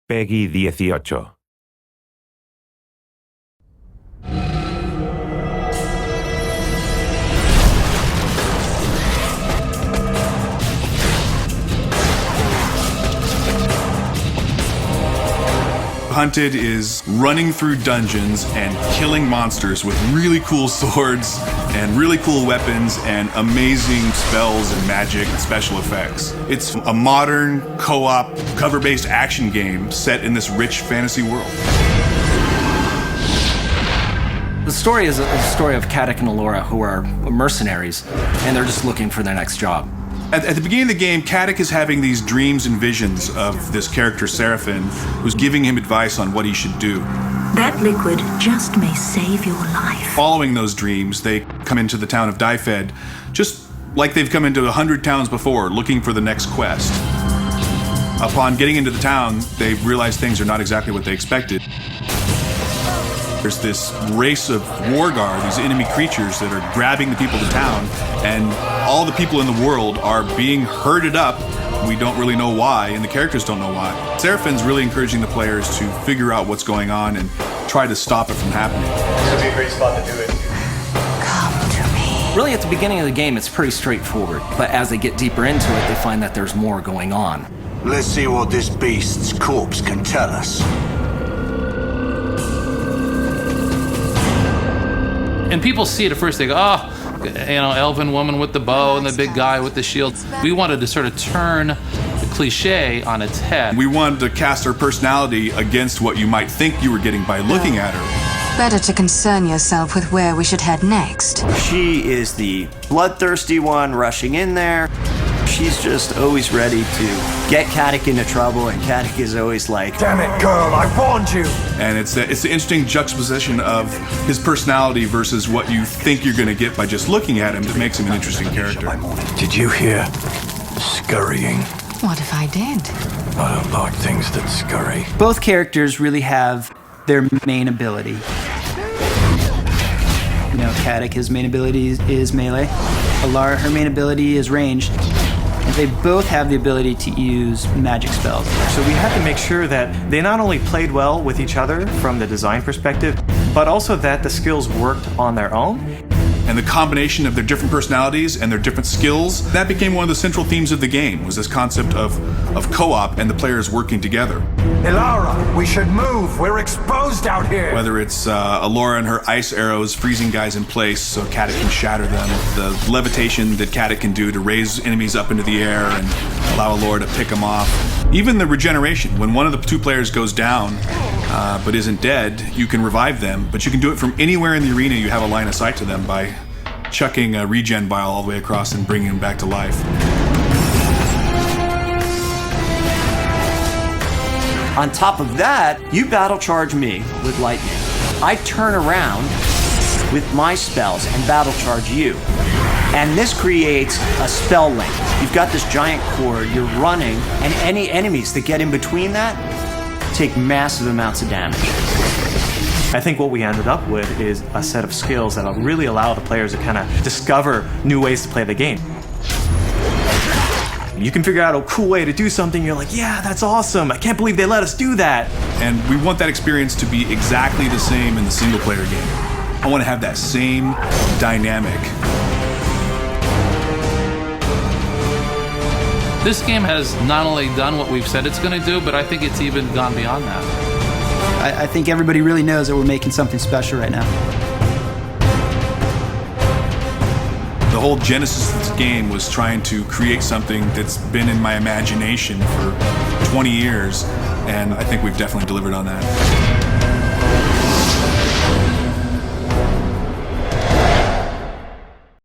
Peggy 18. Hunted is running through dungeons and killing monsters with really cool swords and really cool weapons and amazing spells and magic and special effects. It's a modern, co-op, cover-based action game set in this rich fantasy world. The story is a story of Caddick and Alora, who are mercenaries, and they're just looking for their next job. At the beginning of the game, Caddick is having these dreams and visions of this character, Seraphin, who's giving him advice on what he should do. That liquid just may save your life. Following those dreams, they come into the town of Dyfed, just like they've come into 100 towns before, looking for the next quest. Upon getting into the town, they realize things are not exactly what they expected. There's this race of warguard, these enemy creatures that are grabbing the people of the town, and all the people in the world are being herded up. We don't really know why, and the characters don't know why. Seraphin's really encouraging the players to figure out what's going on and try to stop it from happening. This would be a great spot to do it. Come to me. Really, at the beginning of the game, it's pretty straightforward, but as they get deeper into it, they find that there's more going on. Let's see what this beast's corpse can tell us. And people see it at first, they go, oh, elven woman with the bow and the big guy with the shield. We wanted to sort of turn the cliche on its head. We wanted to cast her personality against what you might think you were getting by looking at her. Better to concern yourself with where we should head next. She is the bloodthirsty one rushing in there. She's just always ready to get Caddick into trouble, and Caddick is always like, Damn it, girl, I warned you! And it's the interesting juxtaposition of his personality versus what you think you're going to get by just looking at him that makes him an interesting character. Did you hear scurrying? What if I did? I don't like things that scurry. Both characters really have their main ability. Caddick, his main ability is melee. Alara, her main ability is ranged. And they both have the ability to use magic spells. So we had to make sure that they not only played well with each other from the design perspective, but also that the skills worked on their own. And the combination of their different personalities and their different skills, that became one of the central themes of the game, was this concept of co-op and the players working together. Ilara, we should move. We're exposed out here. Whether it's Alora and her ice arrows freezing guys in place so Caddick can shatter them, the levitation that Caddick can do to raise enemies up into the air and allow Alora to pick them off. Even the regeneration, when one of the two players goes down but isn't dead, you can revive them, but you can do it from anywhere in the arena you have a line of sight to them by chucking a regen vial all the way across and bringing them back to life. on top of that, you battle charge me with lightning. I turn around with my spells and battle charge you. And this creates a spell link. You've got this giant cord, you're running, and any enemies that get in between that take massive amounts of damage. I think what we ended up with is a set of skills that'll really allow the players to kind of discover new ways to play the game. You can figure out a cool way to do something, you're like, yeah, that's awesome, I can't believe they let us do that. And we want that experience to be exactly the same in the single player game. I want to have that same dynamic. This game has not only done what we've said it's going to do, but I think it's even gone beyond that. I think everybody really knows that we're making something special right now. The whole genesis of this game was trying to create something that's been in my imagination for 20 years, and I think we've definitely delivered on that.